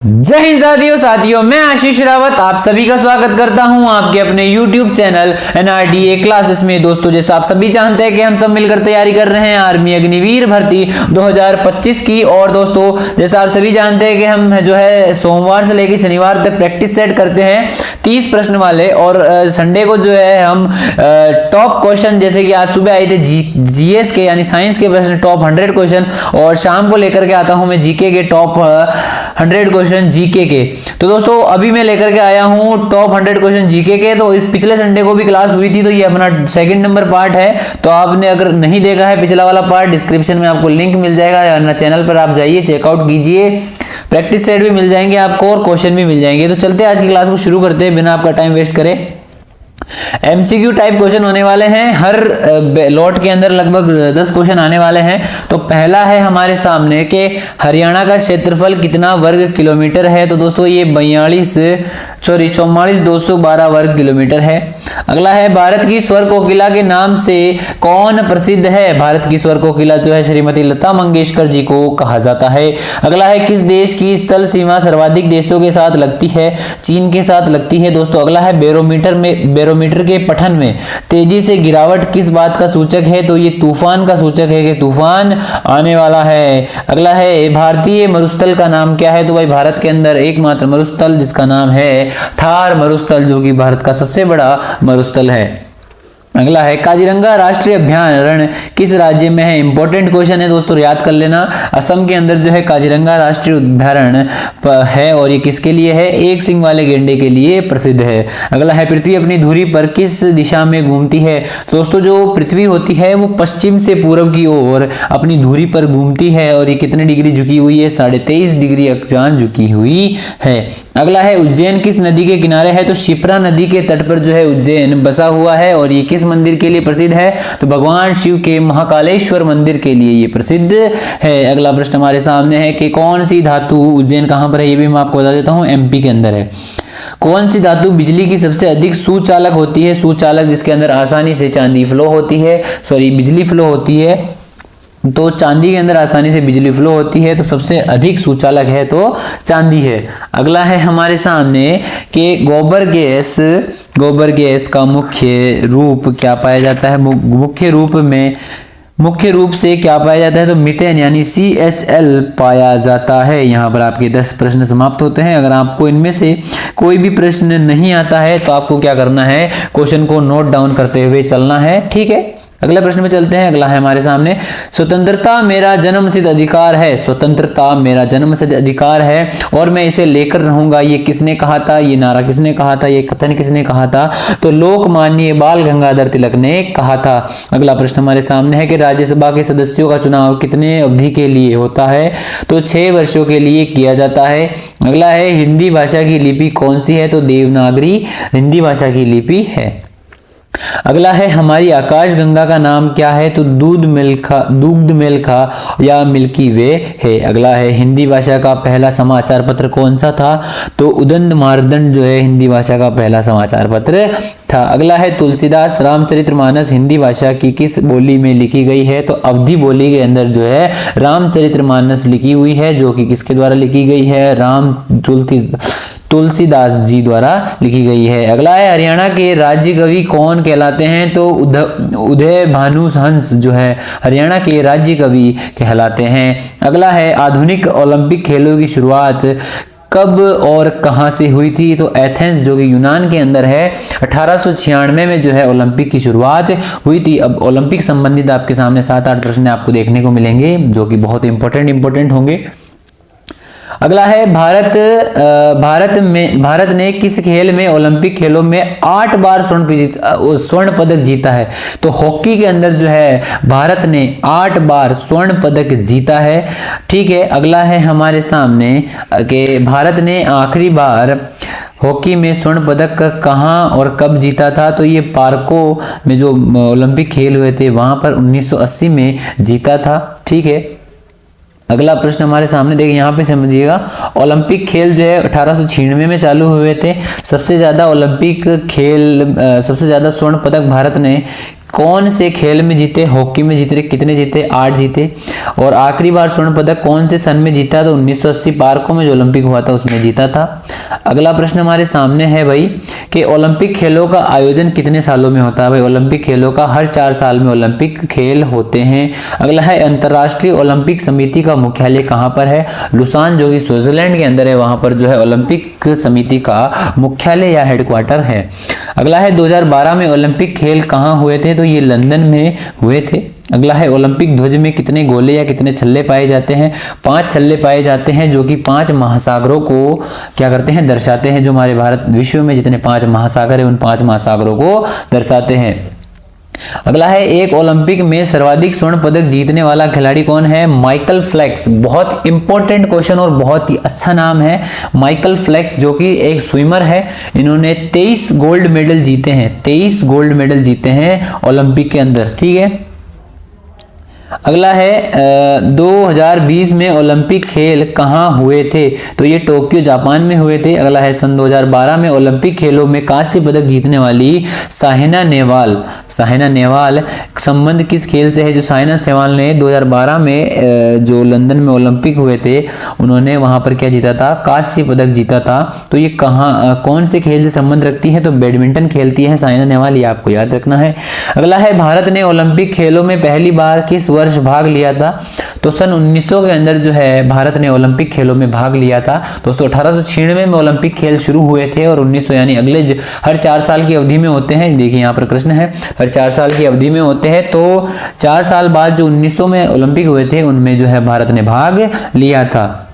जय हिंद साथियों, मैं आशीष रावत आप सभी का स्वागत करता हूं आपके अपने YouTube चैनल NRDA क्लासेस में। दोस्तों, जैसा आप सभी जानते हैं कि हम सब मिलकर तैयारी कर रहे हैं आर्मी अग्निवीर भर्ती 2025 की। और दोस्तों, जैसा आप सभी जानते हैं कि हम जो है सोमवार से लेकर शनिवार तक प्रैक्टिस सेट करते हैं 30 प्रश्न वाले, और संडे को जो है हम टॉप क्वेश्चन, जैसे कि आज सुबह आए थे जीएस के यानी साइंस के प्रश्न टॉप 100 क्वेश्चन, और शाम को लेकर के आता हूं मैं जीके के टॉप 100 क्वेश्चन जीके के। तो दोस्तों, अभी मैं लेकर के आया हूं टॉप 100 क्वेश्चन जीके के। तो पिछले संडे को भी क्लास हुई थी, तो ये अपना सेकंड नंबर पार्ट है। तो आपने अगर नहीं देखा है पिछला वाला पार्ट, डिस्क्रिप्शन में आपको लिंक मिल जाएगा, या चैनल पर आप जाइए चेकआउट कीजिए। प्रैक्टिस सेट भी मिल जाएंगे आपको और क्वेश्चन भी मिल जाएंगे। तो चलते हैं आज की क्लास को शुरू करते हैं बिना आपका टाइम वेस्ट करे। एमसीक्यू टाइप क्वेश्चन होने वाले हैं, हर लॉट के अंदर लगभग 10 क्वेश्चन आने वाले हैं। तो पहला है हमारे सामने कि हरियाणा का क्षेत्रफल कितना वर्ग किलोमीटर है। तो दोस्तों, ये 44,212 वर्ग किलोमीटर है। अगला है, भारत की स्वर कोकिला के नाम से कौन प्रसिद्ध है। भारत की स्वर कोकिला जो है श्रीमती लता मंगेशकर जी को कहा जाता है। अगला है, किस देश की स्थल सीमा सर्वाधिक देशों के साथ लगती है। चीन के साथ लगती है दोस्तों। अगला है, बैरोमीटर के पठन में तेजी से गिरावट किस बात का सूचक है। तो ये तूफान का सूचक है कि तूफान आने वाला है। अगला है, भारतीय मरुस्थल का नाम क्या है। तो भाई, भारत के अंदर एकमात्र मरुस्थल जिसका नाम है थार मरुस्थल, जो कि भारत का सबसे बड़ा मरुस्थल है। अगला है, काजीरंगा राष्ट्रीय अभयारण्य किस राज्य में है। इंपॉर्टेंट क्वेश्चन है दोस्तों, याद कर लेना। असम के अंदर जो है काजीरंगा राष्ट्रीय अभयारण्य है, और ये किसके लिए है, एक सिंग वाले गेंडे के लिए प्रसिद्ध है। अगला है, पृथ्वी अपनी धुरी पर किस दिशा में घूमती है। दोस्तों, जो पृथ्वी होती है वो पश्चिम से पूर्व की ओर अपनी धुरी पर घूमती है, और ये कितने डिग्री झुकी हुई है, 23.5 डिग्री अक्षांश झुकी हुई है। अगला है, उज्जैन किस नदी के किनारे है। तो शिप्रा नदी के तट पर जो है उज्जैन बसा हुआ है, और ये किस मंदिर के लिए प्रसिद्ध है। तो भगवान शिव के महाकालेश्वर मंदिर के लिए ये प्रसिद्ध है। अगला प्रश्न हमारे सामने है कि कौन सी धातु, उज्जैन कहां पर है ये भी मैं आपको बता देता हूं, एमपी के अंदर है। कौन सी धातु बिजली की सबसे अधिक सुचालक होती है। सुचालक जिसके अंदर आसानी से चांदी फ्लो होती है, बिजली फ्लो होती है। तो चांदी के अंदर आसानी से बिजली फ्लो होती है, तो सबसे अधिक सुचालक है तो चांदी है। अगला है हमारे सामने कि गोबर गैस का मुख्य रूप क्या पाया जाता है। मुख्य रूप से क्या पाया जाता है। तो मीथेन यानी CHL पाया जाता है। यहाँ पर आपके 10 प्रश्न समाप्त होते हैं। अगर आपको इनमें से कोई भी प्रश्न नहीं आता है तो आपको क्या करना है, क्वेश्चन को नोट डाउन करते हुए चलना है, ठीक है। अगले प्रश्न में चलते हैं। अगला है हमारे सामने, स्वतंत्रता मेरा जन्मसिद्ध अधिकार है। स्वतंत्रता मेरा जन्मसिद्ध अधिकार है और मैं इसे लेकर रहूंगा, ये किसने कहा था, ये नारा किसने कहा था, ये कथन किसने कहा था। तो लोकमान्य बाल गंगाधर तिलक ने कहा था। अगला प्रश्न हमारे सामने है कि राज्यसभा के सदस्यों का चुनाव कितने अवधि के लिए होता है। तो 6 वर्षों के लिए किया जाता है। अगला है, हिंदी भाषा की लिपि कौन सी है। तो देवनागरी हिंदी भाषा की लिपि है। अगला है, हमारी आकाश गंगा का नाम क्या है। तो दुग्ध मेलखा या मिल्की वे है। अगला है, हिंदी भाषा का पहला समाचार पत्र कौन सा था। तो उदंड मार्दंड जो है हिंदी भाषा का पहला समाचार पत्र था। अगला है, तुलसीदास रामचरितमानस हिंदी भाषा की किस बोली में लिखी गई है। तो अवधी बोली के अंदर जो है रामचरितमानस लिखी हुई है, जो कि किसके द्वारा लिखी गई है, तुलसीदास जी द्वारा लिखी गई है। अगला है, हरियाणा के राज्य कवि कौन कहलाते हैं। तो उदय भानु हंस जो है हरियाणा के राज्य कवि कहलाते हैं। अगला है, आधुनिक ओलंपिक खेलों की शुरुआत कब और कहां से हुई थी। तो एथेंस जो कि यूनान के अंदर है, 1896 में जो है ओलंपिक की शुरुआत हुई थी। अब ओलंपिक संबंधित आपके सामने 7-8 प्रश्न आपको देखने को मिलेंगे, जो कि बहुत इंपॉर्टेंट होंगे। अगला है, भारत ने किस खेल में ओलंपिक खेलों में 8 बार स्वर्ण पदक जीता है। तो हॉकी के अंदर जो है भारत ने 8 बार स्वर्ण पदक जीता है, ठीक है। अगला है हमारे सामने कि भारत ने आखिरी बार हॉकी में स्वर्ण पदक कहां और कब जीता था। तो ये पार्को में जो ओलंपिक खेल हुए थे वहां पर 1980 में जीता था, ठीक है। अगला प्रश्न हमारे सामने देखिए, यहाँ पे समझिएगा। ओलंपिक खेल जो है 1896 में चालू हुए थे। सबसे ज्यादा ओलंपिक खेल, सबसे ज्यादा स्वर्ण पदक भारत ने कौन से खेल में जीते? हॉकी में जीते। कितने जीते? 8 जीते। और आखिरी बार स्वर्ण पदक कौन से सन में जीता? तो 1980 पार्कों में जो ओलंपिक हुआ था उसमें जीता था। अगला प्रश्न हमारे सामने है भाई कि ओलंपिक खेलों का आयोजन कितने सालों में होता है? भाई ओलंपिक खेलों का हर 4 साल में ओलंपिक खेल होते हैं। अगला है अंतर्राष्ट्रीय ओलंपिक समिति का मुख्यालय कहाँ पर है? लुसान, जो कि स्विट्जरलैंड के अंदर है, वहां पर जो है ओलंपिक समिति का मुख्यालय या हेडक्वार्टर है। अगला है 2012 में ओलंपिक खेल कहाँ हुए थे? तो ये लंदन में हुए थे। अगला है ओलंपिक ध्वज में कितने गोले या कितने छल्ले पाए जाते हैं? 5 छल्ले पाए जाते हैं, जो कि 5 महासागरों को क्या करते हैं? दर्शाते हैं। जो हमारे भारत विश्व में जितने 5 महासागर है उन 5 महासागरों को दर्शाते हैं। अगला है एक ओलंपिक में सर्वाधिक स्वर्ण पदक जीतने वाला खिलाड़ी कौन है? Michael Phelps. बहुत इंपॉर्टेंट क्वेश्चन और बहुत ही अच्छा नाम है माइकल फेल्प्स, जो कि एक स्विमर है। इन्होंने 23 गोल्ड मेडल जीते हैं। 23 गोल्ड मेडल जीते हैं ओलंपिक के अंदर। ठीक है। अगला है 2020 में ओलंपिक खेल कहाँ हुए थे? तो ये टोक्यो जापान में हुए थे। अगला है सन 2012 में ओलंपिक खेलों में कांस्य पदक जीतने वाली साइना नेहवाल। साइना नेहवाल संबंध किस खेल से है? जो साइना नेहवाल ने 2012 में जो लंदन में ओलंपिक हुए थे उन्होंने वहां पर क्या जीता था? कांस्य पदक जीता था। तो ये कहाँ कौन से खेल से संबंध रखती है? तो बैडमिंटन खेलती है साइना नेहवाल, ये आपको याद रखना है। अगला है भारत ने ओलंपिक खेलों में पहली बार किस वर्ष भाग लिया था? तो सन 1900 के अंदर जो है भारत ने ओलंपिक खेलों में भाग लिया था। दोस्तों 1896 में ओलंपिक खेल शुरू हुए थे और 1900 यानी अगले हर 4 साल की अवधि में होते हैं। देखिए यहाँ पर प्रश्न है, हर 4 साल की अवधि में होते हैं। तो 4 साल बाद जो 1900 में ओलंपिक हुए थे उनमें जो है भारत ने भाग लिया था।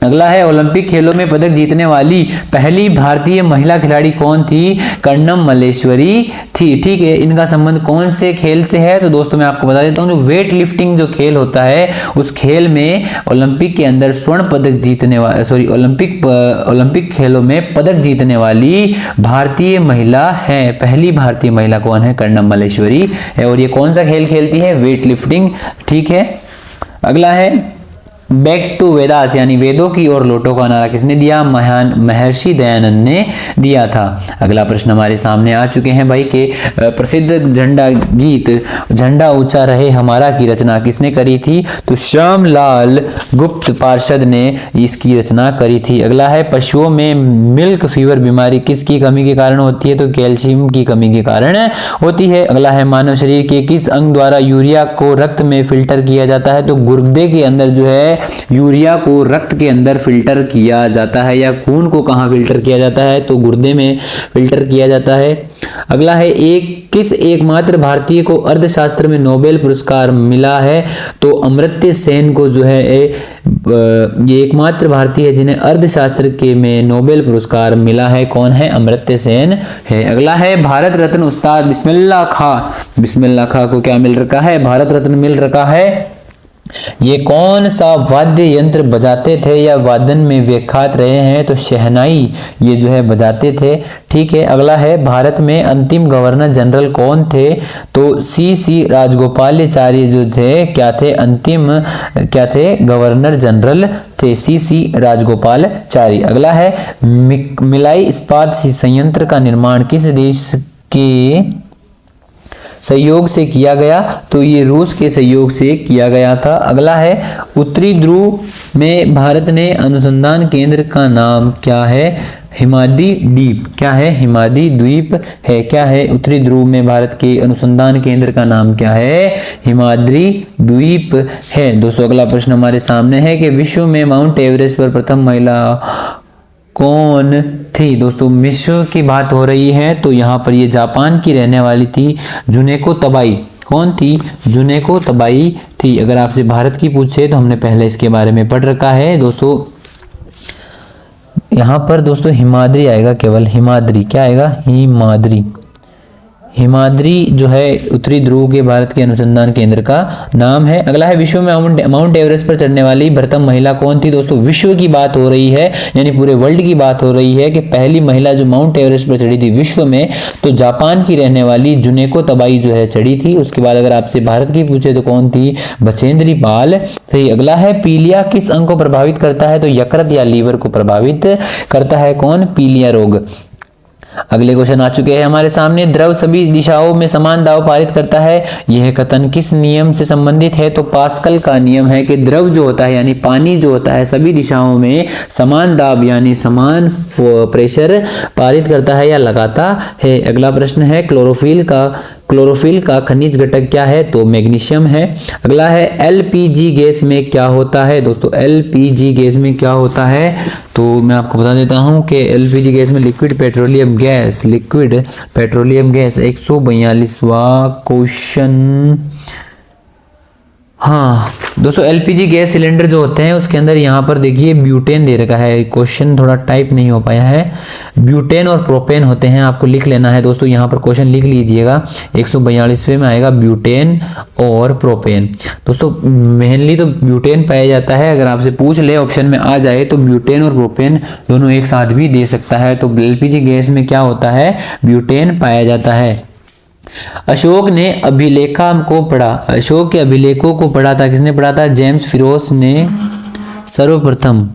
अगला है ओलंपिक खेलों में पदक जीतने वाली पहली भारतीय महिला खिलाड़ी कौन थी? कर्णम मल्लेश्वरी थी। ठीक है। इनका संबंध कौन से खेल से है? तो दोस्तों मैं आपको बता देता हूँ, जो वेट लिफ्टिंग जो खेल होता है उस खेल में ओलंपिक के अंदर स्वर्ण पदक जीतने वाली ओलंपिक खेलों में पदक जीतने वाली भारतीय महिला है। पहली भारतीय महिला कौन है? कर्णम मल्लेश्वरी है। और ये कौन सा खेल खेलती है? Weight lifting. ठीक है। अगला है बैक टू वेदास यानी वेदों की ओर लौटो का नारा किसने दिया? महान महर्षि दयानंद ने दिया था। अगला प्रश्न हमारे सामने आ चुके हैं भाई के प्रसिद्ध झंडा गीत झंडा ऊंचा रहे हमारा की रचना किसने करी थी? तो श्यामलाल गुप्त पार्षद ने इसकी रचना करी थी। अगला है पशुओं में मिल्क फीवर बीमारी किसकी कमी के कारण होती है? तो कैल्शियम की कमी के कारण होती है। अगला है मानव शरीर के किस अंग द्वारा यूरिया को रक्त में फिल्टर किया जाता है? तो गुर्दे के अंदर जो है यूरिया को रक्त के अंदर फिल्टर किया जाता है। या खून को कहाँ फिल्टर किया जाता है? तो गुर्दे में फिल्टर किया जाता है। अगला है किस एकमात्र भारतीय को अर्थशास्त्र में नोबेल पुरस्कार मिला है? तो अमर्त्य सेन को जो है ये एकमात्र भारतीय है जिन्हें अर्थशास्त्र के में नोबेल पुरस्कार मिला है। कौन है? अमर्त्य सेन है। अगला है भारत रत्न उस्ताद बिस्मिल्लाह खां को क्या मिल रखा है? भारत रत्न मिल रखा है। ये कौन सा वाद्य यंत्र बजाते थे या वादन में विख्यात रहे हैं? तो शहनाई ये जो है बजाते थे। ठीक है। अगला है भारत में अंतिम गवर्नर जनरल कौन थे? तो सी राजगोपालाचारी जो थे क्या थे? अंतिम क्या थे? गवर्नर जनरल थे सी राजगोपालाचारी। अगला है मिलाई इस्पात संयंत्र का निर्माण किस देश के सहयोग से किया गया? तो ये रूस के सहयोग से किया गया था। अगला है उत्तरी ध्रुव में भारत ने अनुसंधान केंद्र का नाम क्या है? हिमाद्री द्वीप। क्या है? हिमाद्री द्वीप है। क्या है? उत्तरी ध्रुव में भारत के अनुसंधान केंद्र का नाम क्या है? हिमाद्री द्वीप है। दोस्तों अगला प्रश्न हमारे सामने है कि विश्व में माउंट एवरेस्ट पर प्रथम महिला कौन थी? दोस्तों विश्व की बात हो रही है तो यहाँ पर ये जापान की रहने वाली थी जुनेको तबाई। कौन थी? जुनेको तबाई थी। अगर आपसे भारत की पूछे तो हमने पहले इसके बारे में पढ़ रखा है। दोस्तों यहाँ पर दोस्तों हिमाद्री आएगा, केवल हिमाद्री। क्या आएगा? हिमाद्री जो है उत्तरी ध्रुव के भारत के अनुसंधान केंद्र का नाम है। अगला है विश्व में माउंट एवरेस्ट पर चढ़ने वाली प्रथम महिला कौन थी? दोस्तों विश्व की बात हो रही है यानी पूरे वर्ल्ड की बात हो रही है कि पहली महिला जो माउंट एवरेस्ट पर चढ़ी थी विश्व में तो जापान की रहने वाली जुनेको तबाई जो है चढ़ी थी। उसके बाद अगर आपसे भारत की पूछे तो कौन थी? बछेंद्री पाल थी। अगला है पीलिया किस अंग को प्रभावित करता है? तो यकृत या लीवर को प्रभावित करता है। कौन? पीलिया रोग। अगले क्वेश्चन आ चुके हैं हमारे सामने। द्रव सभी दिशाओं में समान दाब पारित करता है, यह कथन किस नियम से संबंधित है? तो पास्कल का नियम है कि द्रव जो होता है यानी पानी जो होता है सभी दिशाओं में समान दाब यानी समान प्रेशर पारित करता है या लगाता है। अगला प्रश्न है क्लोरोफिल का खनिज घटक क्या है? तो मैग्नीशियम है। अगला है एलपीजी गैस में क्या होता है? दोस्तों एलपीजी गैस में क्या होता है? तो मैं आपको बता देता हूं कि एलपीजी गैस में लिक्विड पेट्रोलियम गैस 142वां क्वेश्चन। हाँ दोस्तों, एलपीजी गैस सिलेंडर जो होते हैं उसके अंदर यहाँ पर देखिए ब्यूटेन दे रखा है। क्वेश्चन थोड़ा टाइप नहीं हो पाया है। ब्यूटेन और प्रोपेन होते हैं, आपको लिख लेना है दोस्तों। यहाँ पर क्वेश्चन लिख लीजिएगा, 142वें में आएगा ब्यूटेन और प्रोपेन। दोस्तों मेनली तो ब्यूटेन पाया जाता है, अगर आपसे पूछ ले ऑप्शन में आ जाए तो ब्यूटेन और प्रोपेन दोनों एक साथ भी दे सकता है। तो एलपीजी गैस में क्या होता है? ब्यूटेन पाया जाता है। अशोक ने अभिलेखा को पढ़ा, अशोक के अभिलेखों को पढ़ा था, किसने पढ़ा था? जेम्स फिरोज ने सर्वप्रथम।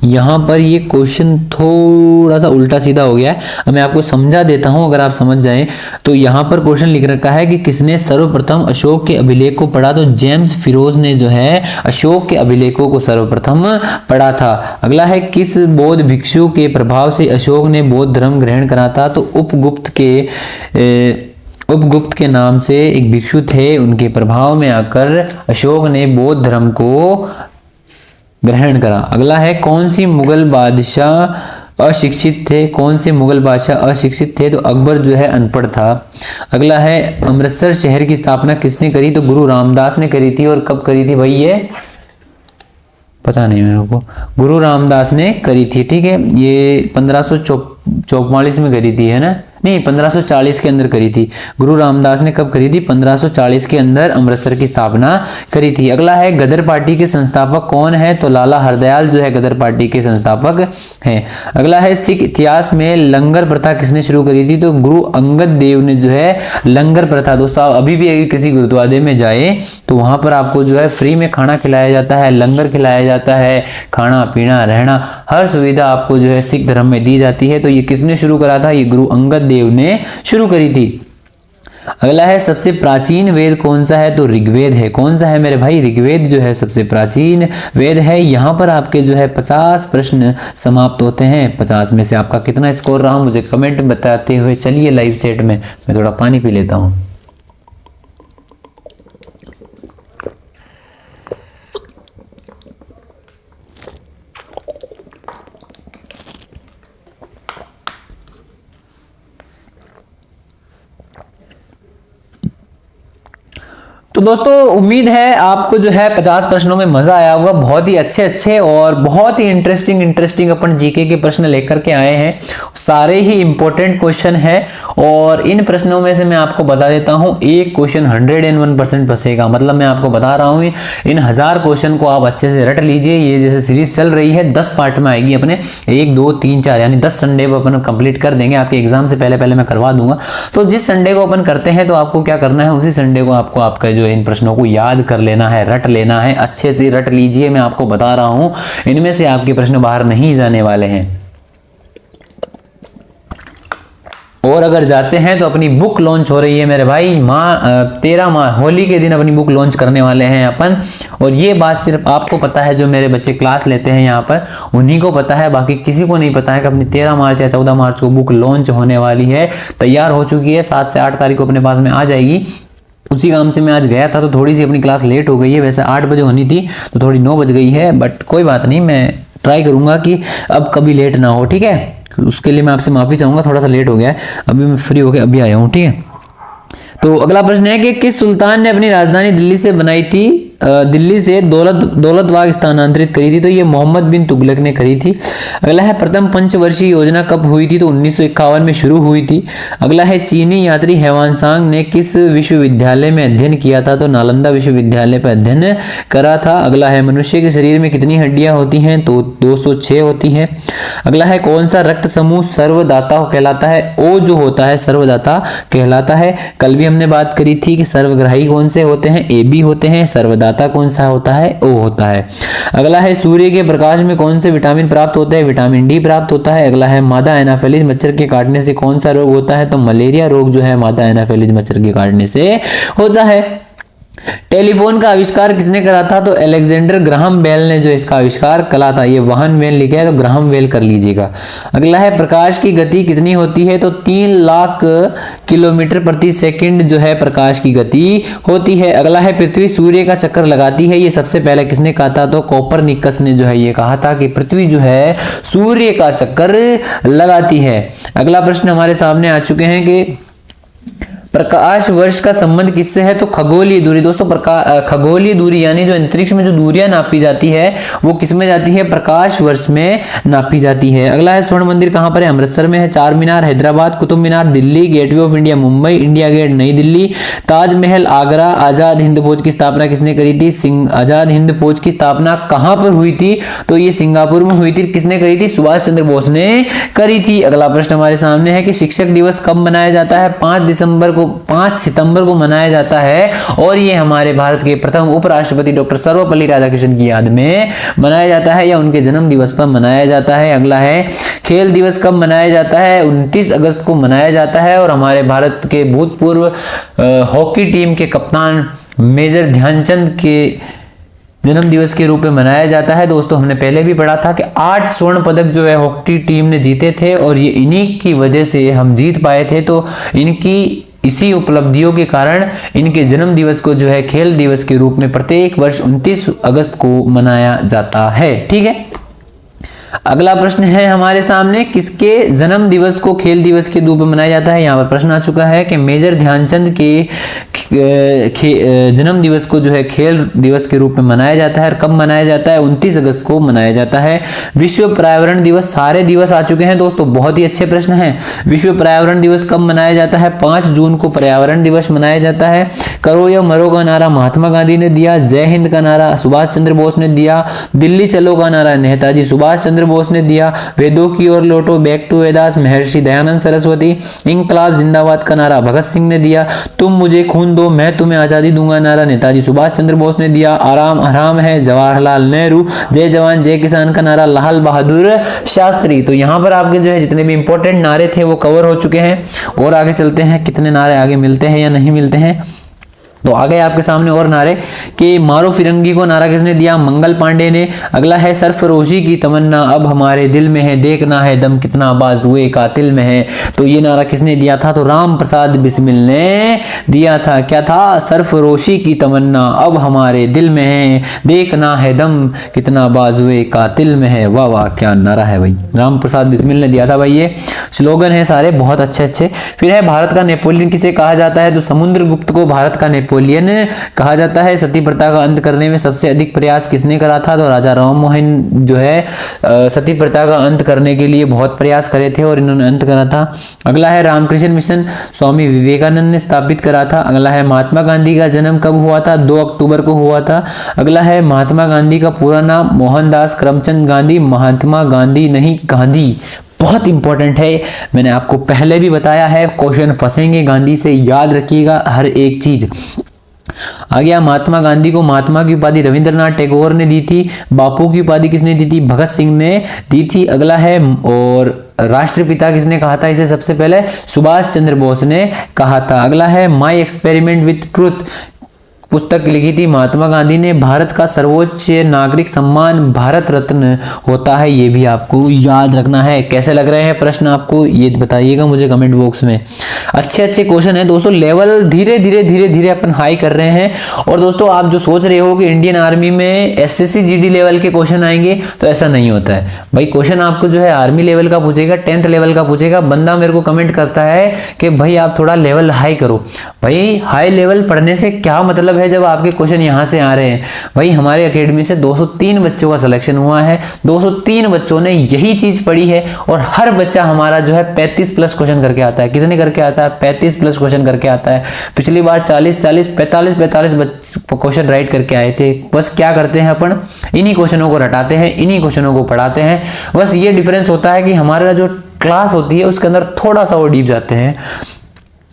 यहाँ पर ये क्वेश्चन थोड़ा सा उल्टा सीधा हो गया है, मैं आपको समझा देता हूँ अगर आप समझ जाएं। तो यहाँ पर क्वेश्चन लिख रखा है कि किसने सर्वप्रथम अशोक के अभिलेख को पढ़ा? तो जेम्स फिरोज ने जो है अशोक के अभिलेखों को सर्वप्रथम पढ़ा था। अगला है किस बौद्ध भिक्षु के प्रभाव से अशोक ने बौद्ध धर्म ग्रहण करा था? तो उपगुप्त के नाम से एक भिक्षु थे, उनके प्रभाव में आकर अशोक ने बौद्ध धर्म को ग्रहण करा। अगला है कौन सी मुगल बादशाह अशिक्षित थे? कौन से मुगल बादशाह अशिक्षित थे? तो अकबर जो है अनपढ़ था। अगला है अमृतसर शहर की स्थापना किसने करी? तो गुरु रामदास ने करी थी। और कब करी थी भाई? ये पता नहीं मेरे को, गुरु रामदास ने करी थी। ठीक है, ये 1544 में करी थी, है ना? नहीं, 1540 के अंदर करी थी। गुरु रामदास ने कब करी थी? 1540 के अंदर अमृतसर की स्थापना करी थी। अगला है गदर पार्टी के संस्थापक कौन है? तो लाला हरदयाल जो है गदर पार्टी के संस्थापक हैं। अगला है सिख इतिहास में लंगर प्रथा किसने शुरू करी थी? तो गुरु अंगद देव ने जो है लंगर प्रथा। दोस्तों आप अभी भी अगर किसी गुरुद्वारे में जाए तो वहां पर आपको जो है फ्री में खाना खिलाया जाता है, लंगर खिलाया जाता है, खाना पीना रहना हर सुविधा आपको जो है सिख धर्म में दी जाती है। तो ये किसने शुरू करा था? ये गुरु अंगद देव ने शुरू करी थी। अगला है सबसे प्राचीन वेद कौन सा है? तो ऋग्वेद है। कौन सा है मेरे भाई? ऋग्वेद जो है सबसे प्राचीन वेद है। यहाँ पर आपके जो है 50 प्रश्न समाप्त होते हैं। 50 में से आपका कितना स्कोर रहा मुझे कमेंट बताते हुए चलिए लाइव सेट में। मैं थोड़ा पानी पी लेता हूँ। तो दोस्तों उम्मीद है आपको जो है 50 प्रश्नों में मजा आया होगा। बहुत ही अच्छे और बहुत ही इंटरेस्टिंग अपन जीके के प्रश्न लेकर के आए हैं। सारे ही इंपॉर्टेंट क्वेश्चन है और इन प्रश्नों में से मैं आपको बता देता हूं एक क्वेश्चन 101% फंसेगा। मतलब मैं आपको बता रहा हूं इन 1000 क्वेश्चन को आप अच्छे से रट लीजिए। ये जैसे सीरीज चल रही है 10 पार्ट में आएगी अपने, 1 2 3 4 यानी 10 संडे को अपन कंप्लीट कर देंगे। आपके एग्जाम से पहले मैं करवा दूंगा। तो जिस संडे को अपन करते हैं तो आपको क्या करना है, उसी संडे को आपको आपका जो इन प्रश्नों को याद कर लेना है, रट लेना है। अच्छे से रट लीजिए, मैं आपको बता रहा हूं इनमें से आपके प्रश्न बाहर नहीं जाने वाले हैं। और अगर जाते हैं तो अपनी बुक लॉन्च हो रही है मेरे भाई। 13 होली के दिन अपनी बुक लॉन्च करने वाले हैं अपन। और ये बात सिर्फ आपको पता है, जो मेरे बच्चे क्लास लेते हैं यहाँ पर उन्हीं को पता है, बाकी किसी को नहीं पता है कि अपनी 13 मार्च या 14 मार्च को बुक लॉन्च होने वाली है। तैयार हो चुकी है, 7 से 8 तारीख को अपने पास में आ जाएगी। उसी काम से मैं आज गया था तो थोड़ी सी अपनी क्लास लेट हो गई है। वैसे 8 बजे होनी थी तो थोड़ी 9 बज गई है, बट कोई बात नहीं, मैं ट्राई करूंगा कि अब कभी लेट ना हो। ठीक है, उसके लिए मैं आपसे माफी चाहूंगा, थोड़ा सा लेट हो गया है। अभी मैं फ्री होकर अभी आया हूँ। ठीक है, तो अगला प्रश्न है कि किस सुल्तान ने अपनी राजधानी दिल्ली से बनाई थी, दिल्ली से दौलतबाग स्थानांतरित करी थी? तो ये मोहम्मद बिन तुगलक ने करी थी। अगला है प्रथम पंचवर्षीय योजना कब हुई थी? तो 1951 में शुरू हुई थी। अगला है चीनी यात्री ह्वेनसांग ने किस विश्वविद्यालय में अध्ययन किया था? तो नालंदा विश्वविद्यालय पर अध्ययन करा था। अगला है मनुष्य के शरीर में कितनी हड्डियां होती हैं? तो 206 होती हैं। अगला है कौन सा रक्त समूह सर्वदाता कहलाता है? ओ जो होता है सर्वदाता कहलाता है। कल भी हमने बात करी थी कि सर्वग्राही कौन से होते हैं? AB होते हैं। सर्वदाता दाता कौन सा होता है? ओ होता है। अगला है सूर्य के प्रकाश में कौन से विटामिन प्राप्त होते हैं? विटामिन डी प्राप्त होता है। अगला है मादा एनाफेलिस मच्छर के काटने से कौन सा रोग होता है? तो मलेरिया रोग जो है मादा एनाफेलिस मच्छर के काटने से होता है। टेलीफोन का आविष्कार किसने करा था? तो अलेक्जेंडर ग्राहम बेल ने जो इसका आविष्कार करा था। ये वाहन वेल लिखा है तो ग्राहम वेल कर लीजिएगा। अगला है प्रकाश की गति कितनी होती है? तो 3 लाख किलोमीटर प्रति सेकंड जो है प्रकाश की गति होती है। अगला है पृथ्वी सूर्य का चक्कर लगाती है। ये सबसे पहले किसने कहा था? तो कोपरनिकस ने जो है ये कहा था कि पृथ्वी जो है सूर्य का चक्कर लगाती है। अगला प्रश्न हमारे सामने आ चुके हैं कि प्रकाश वर्ष का संबंध किससे है? तो खगोलीय दूरी। दोस्तों खगोलीय दूरी यानी जो अंतरिक्ष में जो दूरियां नापी जाती है वो किस में जाती है? प्रकाश वर्ष में नापी जाती है। अगला है स्वर्ण मंदिर कहां पर है? अमृतसर में है। Char Minar Hyderabad, Qutub Minar Delhi, gateway of India Mumbai, India gate Nai Delhi, Taj Mahal Agra. Azad Hind फौज की स्थापना किसने करी थी? आजाद हिंद फौज की स्थापना कहां पर हुई थी? तो ये सिंगापुर में हुई थी। किसने करी थी? सुभाष चंद्र बोस ने करी थी। अगला प्रश्न हमारे सामने है कि शिक्षक दिवस कब मनाया जाता है? 5 सितंबर को मनाया जाता है और ये हमारे भारत के प्रथम उपराष्ट्रपति डॉक्टर सर्वपल्ली राधाकृष्णन की याद में मनाया जाता है या उनके जन्म दिवस पर मनाया जाता है। अगला है खेल दिवस कब मनाया जाता है? 29 अगस्त को मनाया जाता है और हमारे भारत के भूतपूर्व हॉकी टीम के कप्तान मेजर ध्यानचंद के जन्म दिवस के रूप में मनाया जाता है। दोस्तों हमने पहले भी पढ़ा था कि 8 स्वर्ण पदक जो है हॉकी टीम ने जीते थे और ये इन्हीं की वजह से हम जीत पाए थे। तो इनकी इसी उपलब्धियों के कारण इनके जन्म दिवस को जो है खेल दिवस के रूप में प्रत्येक वर्ष 29 अगस्त को मनाया जाता है। ठीक है। अगला प्रश्न है हमारे सामने, किसके जन्म दिवस को खेल दिवस के रूप में मनाया जाता है? यहाँ पर प्रश्न आ चुका है कि मेजर ध्यानचंद के जन्म दिवस को जो है खेल दिवस के रूप में मनाया जाता है। और कब मनाया जाता है? 29 अगस्त को मनाया जाता है। विश्व पर्यावरण दिवस, सारे दिवस आ चुके हैं दोस्तों, बहुत ही अच्छे प्रश्न हैं। विश्व पर्यावरण दिवस कब मनाया जाता है? 5 जून को पर्यावरण दिवस मनाया जाता है। करो या मरो का नारा महात्मा गांधी ने दिया। जय हिंद का नारा सुभाष चंद्र बोस ने दिया। दिल्ली चलो का नारा नेताजी सुभाष चंद्र बोस ने दिया। वेदों की ओर लौटो, बैक टू वेदास महर्षि दयानंद सरस्वती। इंकलाब जिंदाबाद का नारा भगत सिंह ने दिया। तुम मुझे खून दो मैं तुम्हें आजादी दूंगा नारा नेताजी सुभाष चंद्र बोस ने दिया। आराम आराम है जवाहरलाल नेहरू। जय जवान जय किसान का नारा लाल बहादुर शास्त्री। तो यहाँ पर आपके जो है जितने भी इंपॉर्टेंट नारे थे वो कवर हो चुके हैं। और आगे चलते हैं, कितने नारे आगे मिलते हैं या नहीं मिलते हैं। तो आगे आपके सामने और नारे कि मारो फिरंगी को नारा किसने दिया? मंगल पांडे ने। अगला है सरफरोशी की तमन्ना अब हमारे दिल में है, देखना है दम कितना बाजुए कातिल में है। तो ये नारा किसने दिया था? तो राम प्रसाद बिस्मिल ने दिया था। क्या था? सरफरोशी की तमन्ना अब हमारे दिल में है, देखना है दम कितना बाजुए कातिल में है। वाह वाह, क्या नारा है भाई, राम प्रसाद बिस्मिल ने दिया था भाई। ये स्लोगन है सारे बहुत अच्छे अच्छे। फिर है भारत का नेपोलियन किसे कहा जाता है? तो समुद्रगुप्त को भारत का नेपोलियन कहा जाता है। सती प्रथा का अंत करने में सबसे अधिक प्रयास किसने करा था? तो राजा राममोहन जो है सती प्रथा का अंत करने के लिए बहुत प्रयास करे थे और इन्होंने अंत करा था। अगला है रामकृष्ण मिशन स्वामी विवेकानंद ने स्थापित करा था। अगला है महात्मा गांधी का जन्म कब हुआ था? 2 अक्टूबर को हुआ था। अगला है महात्मा गांधी का पूरा नाम मोहनदास करमचंद गांधी, महात्मा गांधी नहीं गांधी। बहुत इंपॉर्टेंट है, मैंने आपको पहले भी बताया है, क्वेश्चन फंसेंगे गांधी से, याद रखिएगा हर एक चीज। आ गया महात्मा गांधी को महात्मा की उपाधि रविंद्रनाथ टैगोर ने दी थी। बापू की उपाधि किसने दी थी? भगत सिंह ने दी थी। अगला है और राष्ट्रपिता किसने कहा था इसे? सबसे पहले सुभाष चंद्र बोस ने कहा था। अगला है माय एक्सपेरिमेंट विथ ट्रूथ पुस्तक लिखी थी महात्मा गांधी ने। भारत का सर्वोच्च नागरिक सम्मान भारत रत्न होता है, ये भी आपको याद रखना है। कैसे लग रहे हैं प्रश्न आपको, ये बताइएगा मुझे कमेंट बॉक्स में। अच्छे अच्छे क्वेश्चन है दोस्तों, लेवल धीरे धीरे अपन हाई कर रहे हैं। और दोस्तों आप जो सोच रहे हो कि इंडियन आर्मी में एसएससी जीडी लेवल के क्वेश्चन आएंगे, तो ऐसा नहीं होता है भाई। क्वेश्चन आपको जो है आर्मी लेवल का पूछेगा, 10th लेवल का पूछेगा। बंदा मेरे को कमेंट करता है कि भाई आप थोड़ा लेवल हाई करो। भाई हाई लेवल पढ़ने से क्या मतलब है जब आपके क्वेश्चन यहां से आ रहे हैं। भाई हमारे एकेडमी से 203 बच्चों का सिलेक्शन हुआ है, 203 बच्चों ने यही चीज पढ़ी है और हर बच्चा हमारा जो है 35+ क्वेश्चन करके आता है। कितने करके आता है? 35+ क्वेश्चन करके आता है। पिछली बार 40 45 क्वेश्चन राइट करके आए थे। बस क्या करते हैं अपन, इन्हीं क्वेश्चनों को रटाते हैं, इन्हीं क्वेश्चनों को पढ़ाते हैं। बस ये डिफरेंस होता है कि हमारा जो क्लास होती है उसके अंदर थोड़ा सा वो डीप जाते हैं।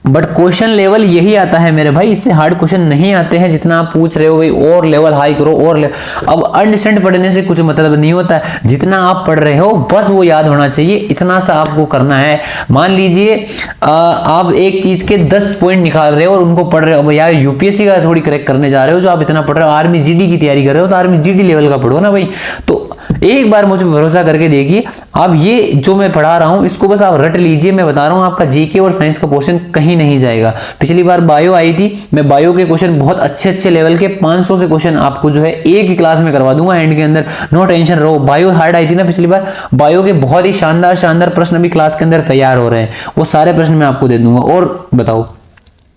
बट क्वेश्चन लेवल यही आता है मेरे भाई, इससे हार्ड क्वेश्चन नहीं आते हैं जितना आप पूछ रहे हो भाई, और लेवल हाई करो और अब अनडिसेंट पढ़ने से कुछ मतलब नहीं होता है, जितना आप पढ़ रहे हो बस वो याद होना चाहिए, इतना सा आपको करना है। मान लीजिए आप एक चीज के 10 पॉइंट निकाल रहे हो और उनको पढ़ रहे हो, यार यूपीएससी का थोड़ी करेक्ट करने जा रहे हो जो आप इतना पढ़ रहे हो, आर्मी जीडी की तैयारी कर रहे हो तो आर्मी जीडी लेवल का पढ़ो ना भाई। तो एक बार मुझे भरोसा करके देखिए, आप ये जो मैं पढ़ा रहा हूं इसको बस आप रट लीजिए, मैं बता रहा हूं आपका जीके और साइंस का क्वेश्चन कहीं नहीं जाएगा। पिछली बार बायो आई थी, मैं बायो के क्वेश्चन बहुत अच्छे अच्छे लेवल के 500 से क्वेश्चन आपको जो है एक ही क्लास में करवा दूंगा एंड के अंदर, नो टेंशन रहो। बायो हार्ड आई थी ना पिछली बार, बायो के बहुत ही शानदार शानदार प्रश्न अभी क्लास के अंदर तैयार हो रहे हैं, वो सारे प्रश्न मैं आपको दे दूंगा। और बताओ,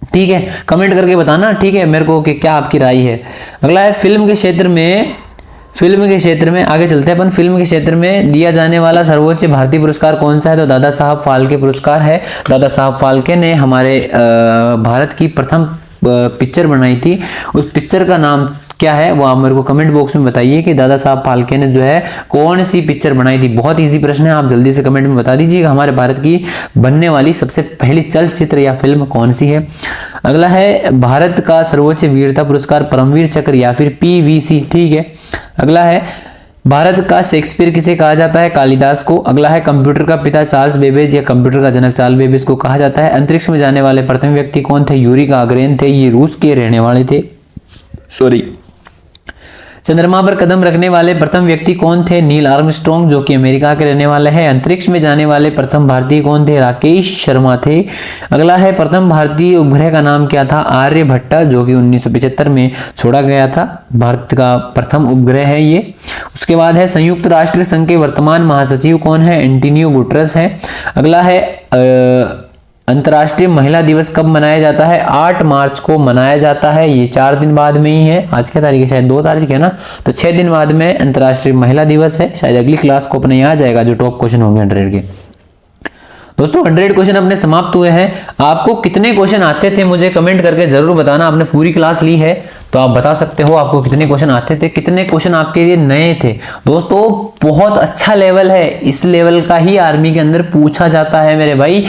ठीक है, कमेंट करके बताना, ठीक है मेरे को कि क्या आपकी राय है। अगला है फिल्म के क्षेत्र में आगे चलते हैं अपन। फिल्म के क्षेत्र में दिया जाने वाला सर्वोच्च भारतीय पुरस्कार कौन सा है? तो दादा साहब फाल्के पुरस्कार है। दादा साहब फाल्के ने हमारे भारत की प्रथम पिक्चर बनाई थी, उस पिक्चर का नाम क्या है वो आप मेरे को कमेंट बॉक्स में बताइए कि दादा साहब फाल्के ने जो है कौन सी पिक्चर बनाई थी। बहुत इजी प्रश्न है, आप जल्दी से कमेंट में बता दीजिएगा हमारे भारत की बनने वाली सबसे पहली चलचित्र या फिल्म कौन सी है। अगला है भारत का सर्वोच्च वीरता पुरस्कार परमवीर चक्र या फिर पीवीसी, ठीक है। अगला है भारत का शेक्सपियर किसे कहा जाता है? कालिदास को। अगला है कंप्यूटर का पिता चार्ल्स बेबेज या कंप्यूटर का जनक चार्ल्स बेबेज को कहा जाता है। अंतरिक्ष में जाने वाले प्रथम व्यक्ति कौन थे? यूरी गागरिन थे, ये रूस के रहने वाले थे, सॉरी। चंद्रमा पर कदम रखने वाले प्रथम व्यक्ति कौन थे? नील आर्मस्ट्रॉन्ग जो कि अमेरिका के रहने वाले हैं। अंतरिक्ष में जाने वाले प्रथम भारतीय कौन थे? राकेश शर्मा थे। अगला है प्रथम भारतीय उपग्रह का नाम क्या था? आर्यभट्ट जो कि 1975 में छोड़ा गया था, भारत का प्रथम उपग्रह है ये। उसके बाद है संयुक्त राष्ट्र संघ के वर्तमान महासचिव कौन है? एंटोनियो गुटेरेस है। अगला है अंतर्राष्ट्रीय महिला दिवस कब मनाया जाता है? 8 मार्च को मनाया जाता है, ये 4 दिन बाद में ही है। आज क्या तारीख है? शायद 2 तारीख है ना, तो 6 दिन बाद में अंतर्राष्ट्रीय महिला दिवस है। शायद अगली क्लास को अपने आ जाएगा जो टॉप क्वेश्चन होंगे 100 के। दोस्तों 100 क्वेश्चन अपने समाप्त हुए हैं। आपको कितने क्वेश्चन आते थे मुझे कमेंट करके जरूर बताना। आपने पूरी क्लास ली है तो आप बता सकते हो आपको कितने क्वेश्चन आते थे, कितने क्वेश्चन आपके लिए नए थे। दोस्तों बहुत अच्छा लेवल है, इस लेवल का ही आर्मी के अंदर पूछा जाता है मेरे भाई।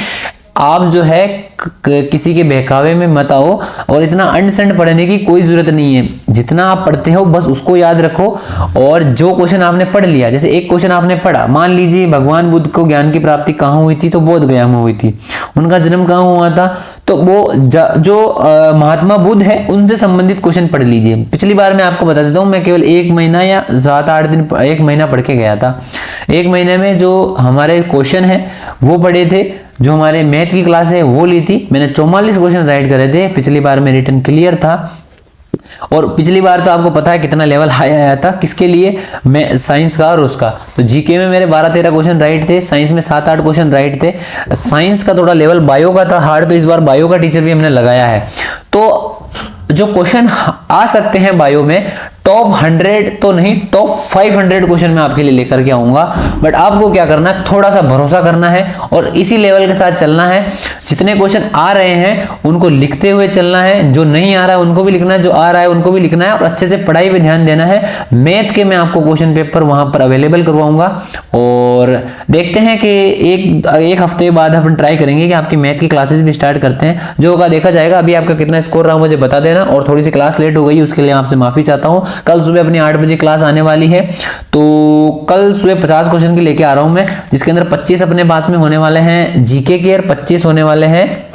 आप जो है किसी के बहकावे में मत आओ और इतना अनसेंड पढ़ने की कोई जरूरत नहीं है। जितना आप पढ़ते हो बस उसको याद रखो, और जो क्वेश्चन आपने पढ़ लिया, जैसे एक क्वेश्चन आपने पढ़ा, मान लीजिए भगवान बुद्ध को ज्ञान की प्राप्ति कहाँ हुई थी? तो बोध गया में हुई थी। उनका जन्म कहाँ हुआ था? तो वो जो महात्मा बुद्ध है उनसे संबंधित क्वेश्चन पढ़ लीजिए। पिछली बार मैं आपको बता देता हूँ, मैं केवल 1 महीना या 7-8 दिन 1 महीना पढ़ के गया था। 1 महीने में जो हमारे क्वेश्चन है वो पढ़े थे, जो हमारे मैथ की क्लास है वो ली थी। मैंने 44 क्वेश्चन राइट करे थे। पिछली बार में रिटन क्लियर था, और पिछली बार तो आपको पता है कितना लेवल हाई आया था, किसके लिए? मैं साइंस का और उसका। तो जीके में मेरे 12-13 क्वेश्चन राइट थे, साइंस में 7-8 क्वेश्चन राइट थे। साइंस का थोड़ा लेवल बायो का था हार्ड, तो इस बार बायो का टीचर भी हमने लगाया है। तो जो क्वेश्चन आ सकते हैं बायो में, टॉप 100 तो नहीं, टॉप 500 क्वेश्चन मैं आपके लिए लेकर के आऊंगा। बट आपको क्या करना है, थोड़ा सा भरोसा करना है और इसी लेवल के साथ चलना है। जितने क्वेश्चन आ रहे हैं उनको लिखते हुए चलना है, जो नहीं आ रहा है उनको भी लिखना है, जो आ रहा है उनको भी लिखना है, और अच्छे से पढ़ाई पे ध्यान देना है। मैथ के मैं आपको क्वेश्चन पेपर वहां पर अवेलेबल करवाऊंगा, और देखते हैं कि एक हफ्ते बाद अपन ट्राई करेंगे कि आपकी मैथ की क्लासेस भी स्टार्ट करते हैं। जो होगा देखा जाएगा। अभी आपका कितना स्कोर रहा मुझे बता देना, और थोड़ी सी क्लास लेट हो गई उसके लिए आपसे माफी चाहता हूँ। कल सुबह अपनी 8 बजे क्लास आने वाली है, तो कल सुबह 50 क्वेश्चन की लेके आ रहा हूं मैं, जिसके अंदर 25 अपने पास में होने वाले हैं जीके के, और 25 होने वाले हैं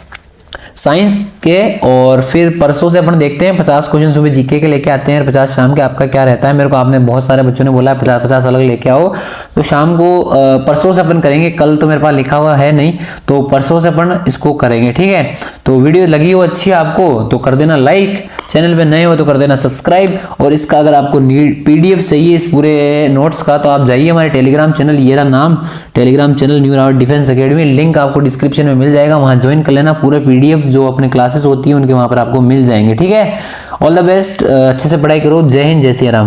साइंस के। और फिर परसों से अपन देखते हैं 50 क्वेश्चन सुबह जीके के लेके आते हैं और 50 शाम के। आपका क्या रहता है? मेरे को आपने बहुत सारे बच्चों ने बोला है 50-50 अलग लेके आओ, तो शाम को परसों से अपन करेंगे। कल तो मेरे पास लिखा हुआ है नहीं, तो परसों से अपन इसको करेंगे, ठीक है। तो वीडियो लगी हो अच्छी आपको तो कर देना लाइक, चैनल पे नए हो तो कर देना सब्सक्राइब, और इसका अगर आपको पीडीएफ चाहिए इस पूरे नोट्स का तो आप जाइए हमारे टेलीग्राम चैनल, ये रहा नाम Telegram channel new Rawat defence academy, link आपको डिस्क्रिप्शन में मिल जाएगा, वहां ज्वाइन कर लेना। पूरे पीडीएफ जो अपने क्लासेस होती है उनके वहां पर आपको मिल जाएंगे, ठीक है। ऑल द बेस्ट, अच्छे से पढ़ाई करो। जय हिंद, जय श्री राम।